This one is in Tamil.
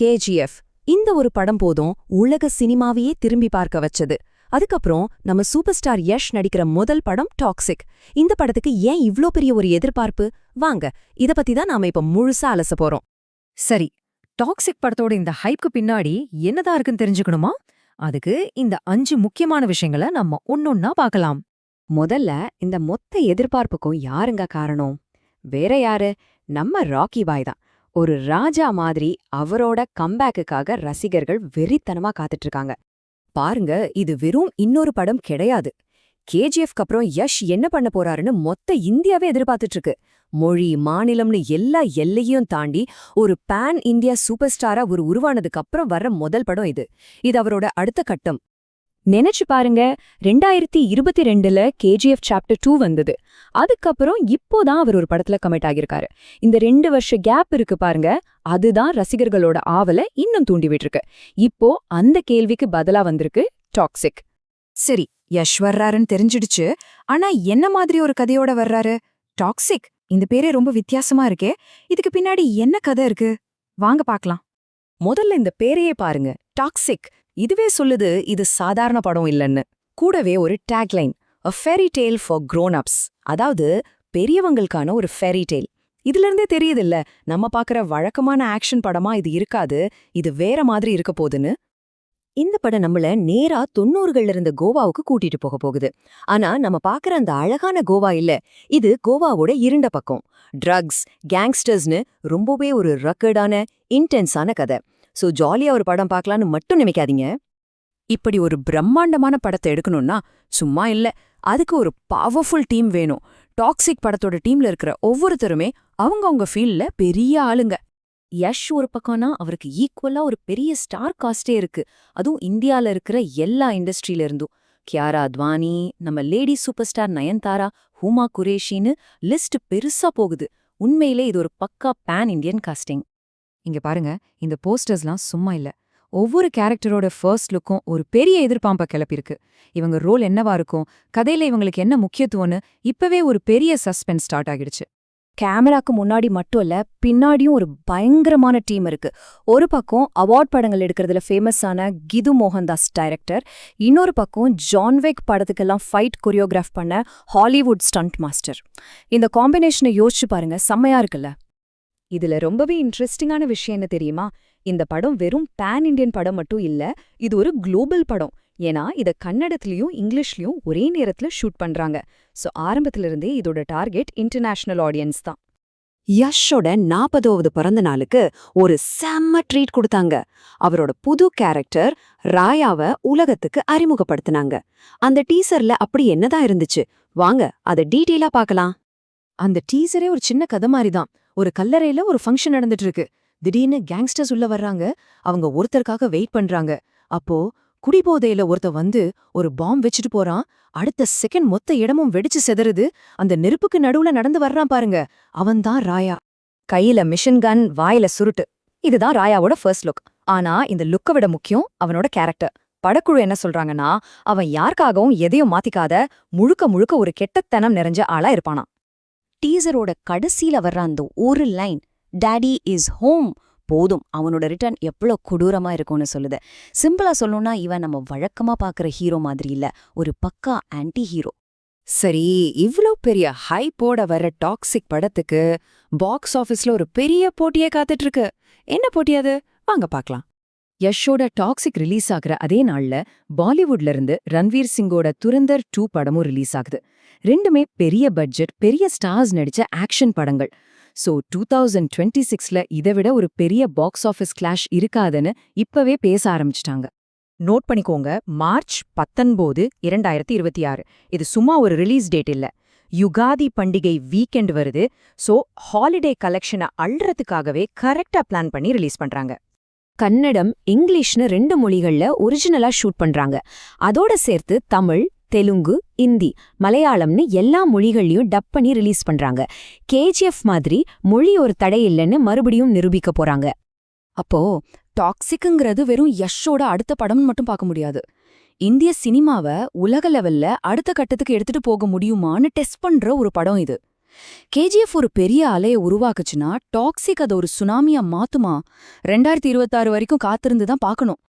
கேஜிஎஃப் இந்த ஒரு படம் போதும் உலக சினிமாவையே திரும்பி பார்க்க வச்சது. அதுக்கப்புறம் நம்ம சூப்பர் ஸ்டார் யஷ் நடிக்கிற முதல் படம் டாக்ஸிக். இந்த படத்துக்கு ஏன் இவ்ளோ பெரிய ஒரு எதிர்பார்ப்பு? வாங்க இத பத்தி தான் நாம இப்ப முழுசா அலச போறோம். சரி, டாக்ஸிக் படத்தோட இந்த ஹைப்க்கு பின்னாடி என்னதான் இருக்குன்னு தெரிஞ்சுக்கணுமா? அதுக்கு இந்த 5 முக்கியமான விஷயங்களை நம்ம ஒன்னொன்னா பார்க்கலாம். முதல்ல இந்த மொத்த எதிர்பார்ப்புக்கும் யாருங்க காரணம்? வேற யாரு? நம்ம ராக்கி பாய் தான். ஒரு ராஜா மாதிரி அவரோட கம்பேக்குக்காக ரசிகர்கள் வெறித்தனமா காத்துட்டு இருக்காங்க. பாருங்க, இது வெறும் இன்னொரு படம் கிடையாது. கேஜிஎஃப்க்கு அப்புறம் யஷ் என்ன பண்ண போறாருன்னு மொத்த இந்தியாவே எதிர்பார்த்துட்டு இருக்கு. மொழி, மாநிலம்னு எல்லா எல்லையும் தாண்டி ஒரு பேன் இந்தியா சூப்பர் ஸ்டாரா ஒரு உருவானதுக்கு அப்புறம் வர்ற முதல் படம் இது. இது அவரோட அடுத்த கட்டம். நினைச்சு பாருங்க, 2022ல கேஜிஎஃப் சாப்டர் 2 வந்தது. அதுக்கப்புறம் இப்போதான் அவர் ஒரு படத்துல கமிட் ஆகியிருக்காரு. இந்த 2 வருஷ கேப் இருக்கு பாருங்க, அதுதான் ரசிகர்களோட ஆவலை இன்னும் தூண்டி விட்டுருக்கு. இப்போ அந்த கேள்விக்கு பதிலா வந்திருக்கு டாக்ஸிக். சரி, யஷ் வர்றாருன்னு தெரிஞ்சிடுச்சு. ஆனா என்ன மாதிரி ஒரு கதையோட வர்றாரு? டாக்ஸிக், இந்த பேரே ரொம்ப வித்தியாசமா இருக்கே. இதுக்கு பின்னாடி என்ன கதை இருக்கு? வாங்க பார்க்கலாம். முதல்ல இந்த பேரையே பாருங்க, டாக்ஸிக். இதுவே சொல்லுது இது சாதாரண படம் இல்லைன்னு. கூடவே ஒரு tagline, a fairy tale for grown-ups, அதாவது பெரியவங்களுக்கான ஒரு ஃபேரி டேல். இதுல இருந்தே தெரியுதில்ல, நம்ம பார்க்குற வழக்கமான ஆக்ஷன் படமா இது இருக்காது, இது வேற மாதிரி இருக்க போகுதுன்னு. இந்த படம் நம்மள நேரா 90கள்ல இருந்த கோவாவுக்கு கூட்டிட்டு போக போகுது. ஆனா நம்ம பார்க்குற அந்த அழகான கோவா இல்ல, இது கோவாவோட இருண்ட பக்கம். ட்ரக்ஸ், கேங்ஸ்டர்ஸ்னு ரொம்பவே ஒரு ரக்கடான இன்டென்ஸான கதை. சோ ஜாலியா ஒரு படம் பார்க்கலான்னு மட்டும் நினைக்காதீங்க. இப்படி ஒரு பிரம்மாண்டமான படத்தை எடுக்கணும்னா சும்மா இல்ல, அதுக்கு ஒரு பவர்ஃபுல் டீம் வேணும். டாக்ஸிக் படத்தோட டீம்ல இருக்கிற ஒவ்வொருத்தருமே அவங்க ஃபீல்ட்ல பெரிய ஆளுங்க. யஷ் ஒரு பக்கம்னா அவருக்கு ஈக்குவலா ஒரு பெரிய ஸ்டார் காஸ்டே இருக்கு. அதுவும் இந்தியால இருக்கிற எல்லா இண்டஸ்ட்ரியில இருந்தும். கியாரா அத்வானி, நம்ம lady superstar Nayanthara, Huma குரேஷின்னு லிஸ்ட் பெருசா போகுது. உண்மையிலே இது ஒரு பக்கா பேன் இண்டியன் காஸ்டிங். இங்க பாருங்க, இந்த போஸ்டர்ஸ்லாம் சும்மா இல்ல. ஒவ்வொரு கேரக்டரோட ஃபர்ஸ்ட் லுக்கும் ஒரு பெரிய எதிர்பார்ப்ப கிளப்பிருக்கு. இவங்க ரோல் என்னவா இருக்கும், கதையில இவங்களுக்கு என்ன முக்கியத்துவம்னு இப்பவே ஒரு பெரிய சஸ்பென்ஸ் ஸ்டார்ட் ஆகிடுச்சு. கேமராக்கு முன்னாடி மட்டும் இல்ல, பின்னாடியும் ஒரு பயங்கரமான டீம் இருக்கு. ஒரு பக்கம் அவார்ட் படங்கள் எடுக்கிறதுல ஃபேமஸான கிது மோகன்தாஸ் டைரக்டர், இன்னொரு பக்கம் ஜான்விக் படத்துக்கெல்லாம் ஃபைட் கொரியோகிராஃப் பண்ண ஹாலிவுட் ஸ்டண்ட் மாஸ்டர். இந்த காம்பினேஷனை யோசிச்சு பாருங்க, செம்மையா இருக்குல்ல? இதுல ரொம்பவே இன்ட்ரெஸ்டிங்கான விஷயம் என்ன தெரியுமா? இந்த படம் வெறும் பேன் இண்டியன் படம் மட்டும் இல்ல, இது ஒரு குளோபல் படம். ஏன்னா இத கன்னடத்திலயும் இங்கிலீஷ்லயும் ஒரே நேரத்துல ஷூட் பண்றாங்க. சோ ஆரம்பத்திலிருந்தே இதோட டார்கெட் இன்டர்நேஷனல் ஆடியன்ஸ் தான். யஷோட 40வது பிறந்த நாளுக்கு ஒரு செம்ம ட்ரீட் கொடுத்தாங்க. அவரோட புது கேரக்டர் ராயாவை உலகத்துக்கு அறிமுகப்படுத்தினாங்க. அந்த டீசர்ல அப்படி என்னதான் இருந்துச்சு? வாங்க அத டீட்டெயிலா பார்க்கலாம். அந்த டீசரே ஒரு சின்ன கதை மாதிரி தான். ஒரு கல்லறையில ஒரு ஃபங்க்ஷன் நடந்துட்டு இருக்கு. திடீர்னு கேங்ஸ்டர்ஸ் உள்ள வர்றாங்க. அவங்க ஒருத்தருக்காக வெயிட் பண்றாங்க. அப்போ குடிபோதையில ஒருத்தர் வந்து ஒரு பாம்பு வச்சுட்டு போறான். அடுத்த செகண்ட் மொத்த இடமும் வெடிச்சு செதறுது. அந்த நெருப்புக்கு நடுவுல நடந்து வர்றான் பாருங்க, அவன்தான் ராயா. கையில மிஷின் கன், வாயில சுருட்டு. இதுதான் ராயாவோட ஃபர்ஸ்ட் லுக். ஆனா இந்த லுக்கை விட முக்கியம் அவனோட கேரக்டர். படக்குழு என்ன சொல்றாங்கன்னா, அவன் யாருக்காகவும் எதையும் மாத்திக்காத முழுக்க முழுக்க ஒரு கெட்டத்தனம் நிறைஞ்ச ஆளா இருப்பானா. டீசரோட கடைசியில வர்ற அந்த ஒரு லைன், டாடி இஸ் ஹோம், போதும் அவனோட ரிட்டர்ன் எவ்வளோ கொடூரமா இருக்கும்னு சொல்லுது. சிம்பிளா சொல்லணும்னா இவன் நம்ம வழக்கமா பாக்குற ஹீரோ மாதிரி இல்ல, ஒரு பக்கா ஆன்டி ஹீரோ. சரி, இவ்ளோ பெரிய ஹைப்போட வர டாக்ஸிக் படத்துக்கு பாக்ஸ் ஆஃபீஸ்ல ஒரு பெரிய போட்டியே காத்துட்டு இருக்கு. என்ன போட்டி அது? வாங்க பார்க்கலாம். யஷோட டாக்ஸிக் ரிலீஸ் ஆகுற அதே நாள்ல பாலிவுட்ல இருந்து ரன்வீர் சிங்கோட துரந்தர் 2 படமும் ரிலீஸ் ஆகுது. ரெண்டுமே பெரிய பட்ஜெட், பெரிய ஸ்டார்ஸ் நடிச்ச ஆக்ஷன் படங்கள். சோ 2026ல இதை விட ஒரு பெரிய பாக்ஸ் ஆஃபீஸ் கிளாஷ் இருக்காதுன்னு இப்பவே பேச ஆரம்பிச்சிட்டாங்க. நோட் பண்ணிக்கோங்க, மார்ச் 19, 2026. இது சும்மா ஒரு ரிலீஸ் டேட் இல்ல, யுகாதி பண்டிகை வீக்கெண்ட் வருது. சோ ஹாலிடே கலெக்ஷனை அள்ளுறதுக்காகவே கரெக்டா பிளான் பண்ணி ரிலீஸ் பண்றாங்க. கன்னடம், இங்கிலீஷ்னு 2 மொழிகள்ல ஒரிஜினலா ஷூட் பண்றாங்க. அதோட சேர்த்து தமிழ், தெலுங்கு, இந்தி, மலையாளம்னு எல்லா மொழிகள்லயும் டப் பண்ணி ரிலீஸ் பண்றாங்க. கேஜிஎஃப் மாதிரி மொழி ஒரு தடை இல்லைன்னு மறுபடியும் நிரூபிக்க போறாங்க. அப்போ டாக்ஸிக்குங்கிறது வெறும் யஷோட அடுத்த படம்னு மட்டும் பார்க்க முடியாது. இந்திய சினிமாவை உலக லெவல்ல அடுத்த கட்டத்துக்கு எடுத்துட்டு போக முடியுமான்னு டெஸ்ட் பண்ற ஒரு படம் இது. கேஜிஎஃப் ஒரு பெரிய அலைய உருவாக்குச்சுன்னா டாக்ஸிக் அதை ஒரு சுனாமியா மாத்துமா? 2026 வரைக்கும் காத்திருந்து தான் பார்க்கணும்.